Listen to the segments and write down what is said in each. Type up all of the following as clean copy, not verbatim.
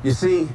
You see,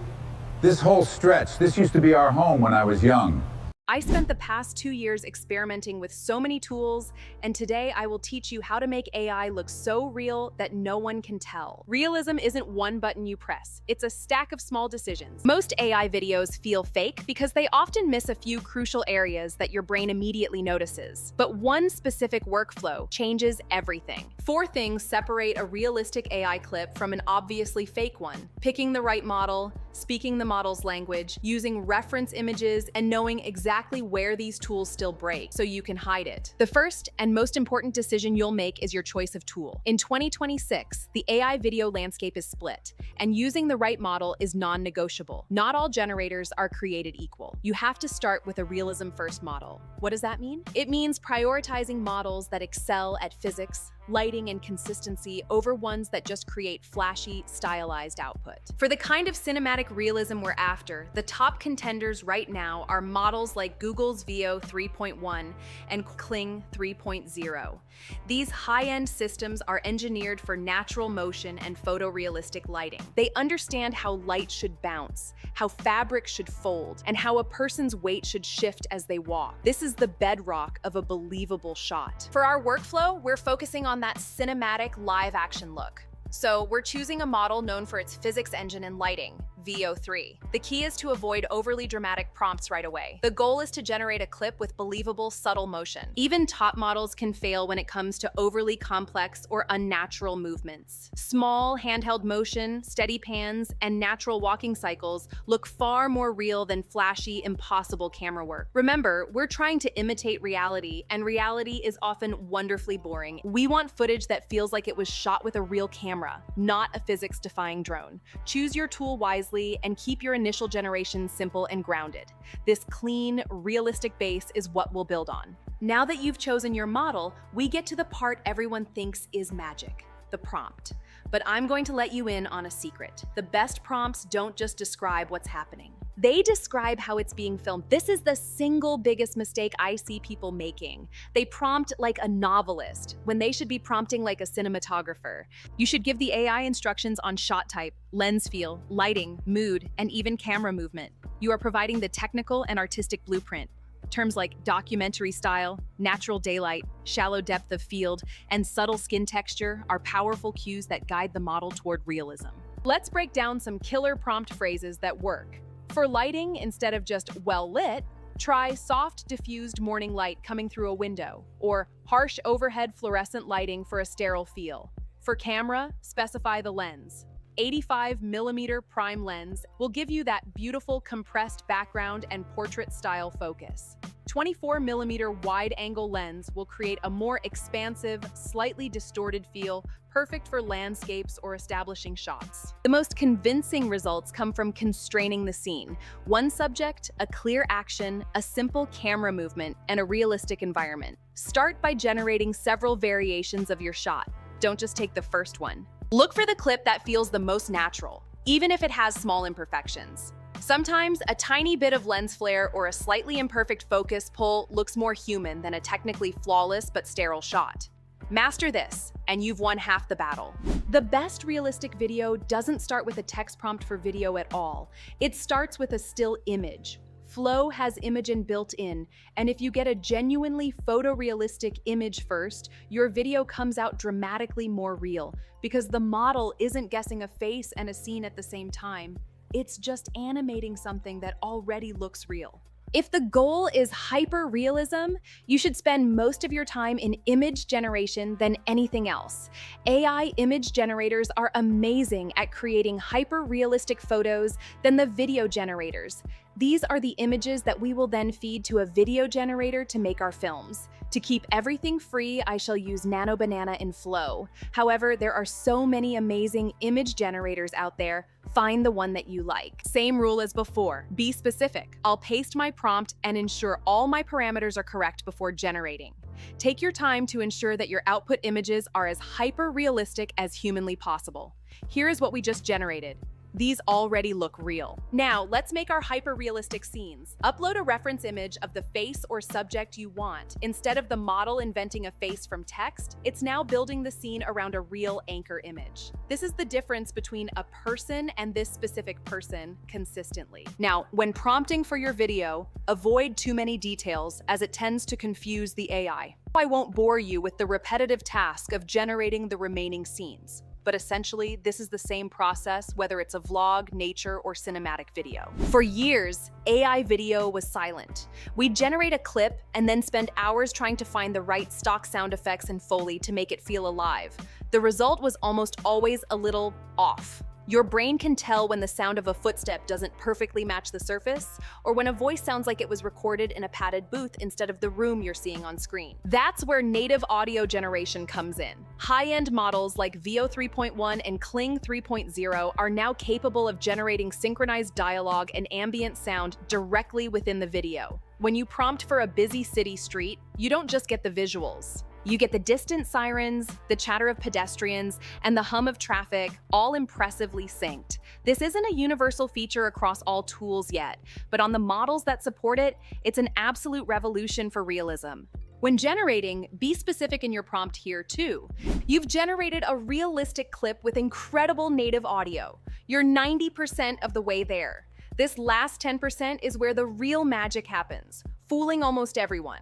this whole stretch, this used to be our home when I was young. I spent the past 2 years experimenting with so many tools, and today I will teach you how to make AI look so real that no one can tell. Realism isn't one button you press, it's a stack of small decisions. Most AI videos feel fake because they often miss a few crucial areas that your brain immediately notices. But one specific workflow changes everything. 4 things separate a realistic AI clip from an obviously fake one: picking the right model, speaking the model's language, using reference images, and knowing exactly where these tools still break so you can hide it. The first and most important decision you'll make is your choice of tool. In 2026, the AI video landscape is split, and using the right model is non-negotiable. Not all generators are created equal. You have to start with a realism-first model. What does that mean? It means prioritizing models that excel at physics, lighting, and consistency over ones that just create flashy, stylized output. For the kind of cinematic realism we're after, the top contenders right now are models like Google's Veo 3.1 and Kling 3.0. These high-end systems are engineered for natural motion and photorealistic lighting. They understand how light should bounce, how fabric should fold, and how a person's weight should shift as they walk. This is the bedrock of a believable shot. For our workflow, we're focusing on that cinematic live-action look. So we're choosing a model known for its physics engine and lighting, Veo 3. The key is to avoid overly dramatic prompts right away. The goal is to generate a clip with believable, subtle motion. Even top models can fail when it comes to overly complex or unnatural movements. Small, handheld motion, steady pans, and natural walking cycles look far more real than flashy, impossible camera work. Remember, we're trying to imitate reality, and reality is often wonderfully boring. We want footage that feels like it was shot with a real camera, not a physics-defying drone. Choose your tool wisely and keep your initial generation simple and grounded. This clean, realistic base is what we'll build on. Now that you've chosen your model, we get to the part everyone thinks is magic: the prompt. But I'm going to let you in on a secret. The best prompts don't just describe what's happening. They describe how it's being filmed. This is the single biggest mistake I see people making. They prompt like a novelist when they should be prompting like a cinematographer. You should give the AI instructions on shot type, lens feel, lighting, mood, and even camera movement. You are providing the technical and artistic blueprint. Terms like documentary style, natural daylight, shallow depth of field, and subtle skin texture are powerful cues that guide the model toward realism. Let's break down some killer prompt phrases that work. For lighting, instead of just well lit, try soft, diffused morning light coming through a window, or harsh overhead fluorescent lighting for a sterile feel. For camera, specify the lens. 85mm prime lens will give you that beautiful compressed background and portrait-style focus. 24mm wide-angle lens will create a more expansive, slightly distorted feel, perfect for landscapes or establishing shots. The most convincing results come from constraining the scene. One subject, a clear action, a simple camera movement, and a realistic environment. Start by generating several variations of your shot. Don't just take the first one. Look for the clip that feels the most natural, even if it has small imperfections. Sometimes a tiny bit of lens flare or a slightly imperfect focus pull looks more human than a technically flawless but sterile shot. Master this, and you've won half the battle. The best realistic video doesn't start with a text prompt for video at all. It starts with a still image. Flow has Imagen built in, and if you get a genuinely photorealistic image first, your video comes out dramatically more real, because the model isn't guessing a face and a scene at the same time. It's just animating something that already looks real. If the goal is hyper-realism, you should spend most of your time in image generation than anything else. AI image generators are amazing at creating hyper-realistic photos than the video generators. These are the images that we will then feed to a video generator to make our films. To keep everything free, I shall use Nano Banana in Flow. However, there are so many amazing image generators out there. Find the one that you like. Same rule as before, be specific. I'll paste my prompt and ensure all my parameters are correct before generating. Take your time to ensure that your output images are as hyper-realistic as humanly possible. Here is what we just generated. These already look real. Now, let's make our hyper-realistic scenes. Upload a reference image of the face or subject you want. Instead of the model inventing a face from text, it's now building the scene around a real anchor image. This is the difference between a person and this specific person consistently. Now, when prompting for your video, avoid too many details as it tends to confuse the AI. I won't bore you with the repetitive task of generating the remaining scenes. But essentially, this is the same process whether it's a vlog, nature, or cinematic video. For years, AI video was silent. We'd generate a clip and then spend hours trying to find the right stock sound effects and Foley to make it feel alive. The result was almost always a little off. Your brain can tell when the sound of a footstep doesn't perfectly match the surface, or when a voice sounds like it was recorded in a padded booth instead of the room you're seeing on screen. That's where native audio generation comes in. High-end models like Veo 3.1 and Kling 3.0 are now capable of generating synchronized dialogue and ambient sound directly within the video. When you prompt for a busy city street, you don't just get the visuals. You get the distant sirens, the chatter of pedestrians, and the hum of traffic, all impressively synced. This isn't a universal feature across all tools yet, but on the models that support it, it's an absolute revolution for realism. When generating, be specific in your prompt here too. You've generated a realistic clip with incredible native audio. You're 90% of the way there. This last 10% is where the real magic happens, fooling almost everyone.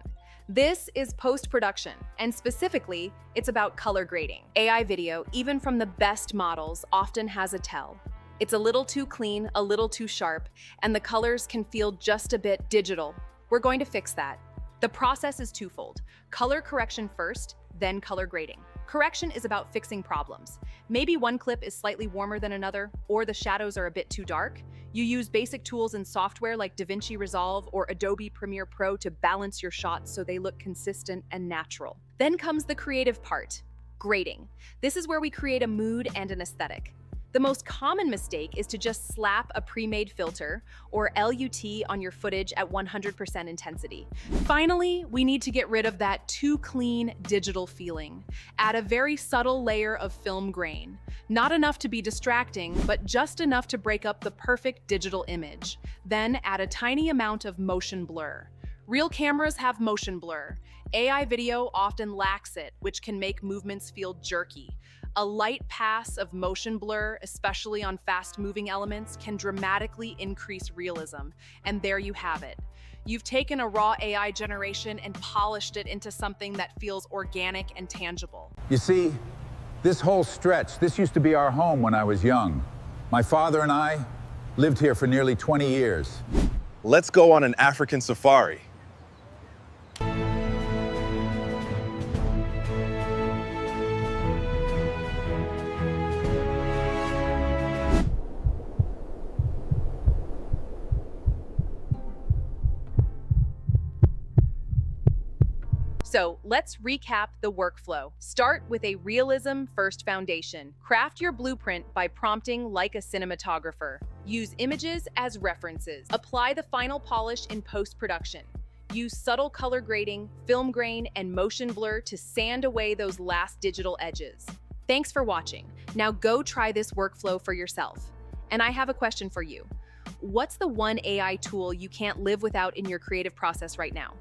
This is post-production, and specifically, it's about color grading. AI video, even from the best models, often has a tell. It's a little too clean, a little too sharp, and the colors can feel just a bit digital. We're going to fix that. The process is twofold: color correction first, then color grading. Correction is about fixing problems. Maybe one clip is slightly warmer than another, or the shadows are a bit too dark. You use basic tools in software like DaVinci Resolve or Adobe Premiere Pro to balance your shots so they look consistent and natural. Then comes the creative part, grading. This is where we create a mood and an aesthetic. The most common mistake is to just slap a pre-made filter or LUT on your footage at 100% intensity. Finally, we need to get rid of that too clean digital feeling. Add a very subtle layer of film grain. Not enough to be distracting, but just enough to break up the perfect digital image. Then add a tiny amount of motion blur. Real cameras have motion blur. AI video often lacks it, which can make movements feel jerky. A light pass of motion blur, especially on fast-moving elements, can dramatically increase realism. And there you have it. You've taken a raw AI generation and polished it into something that feels organic and tangible. You see, this whole stretch, this used to be our home when I was young. My father and I lived here for nearly 20 years. Let's go on an African safari. So let's recap the workflow. Start with a realism-first foundation. Craft your blueprint by prompting like a cinematographer. Use images as references. Apply the final polish in post-production. Use subtle color grading, film grain, and motion blur to sand away those last digital edges. Thanks for watching. Now go try this workflow for yourself. And I have a question for you. What's the one AI tool you can't live without in your creative process right now?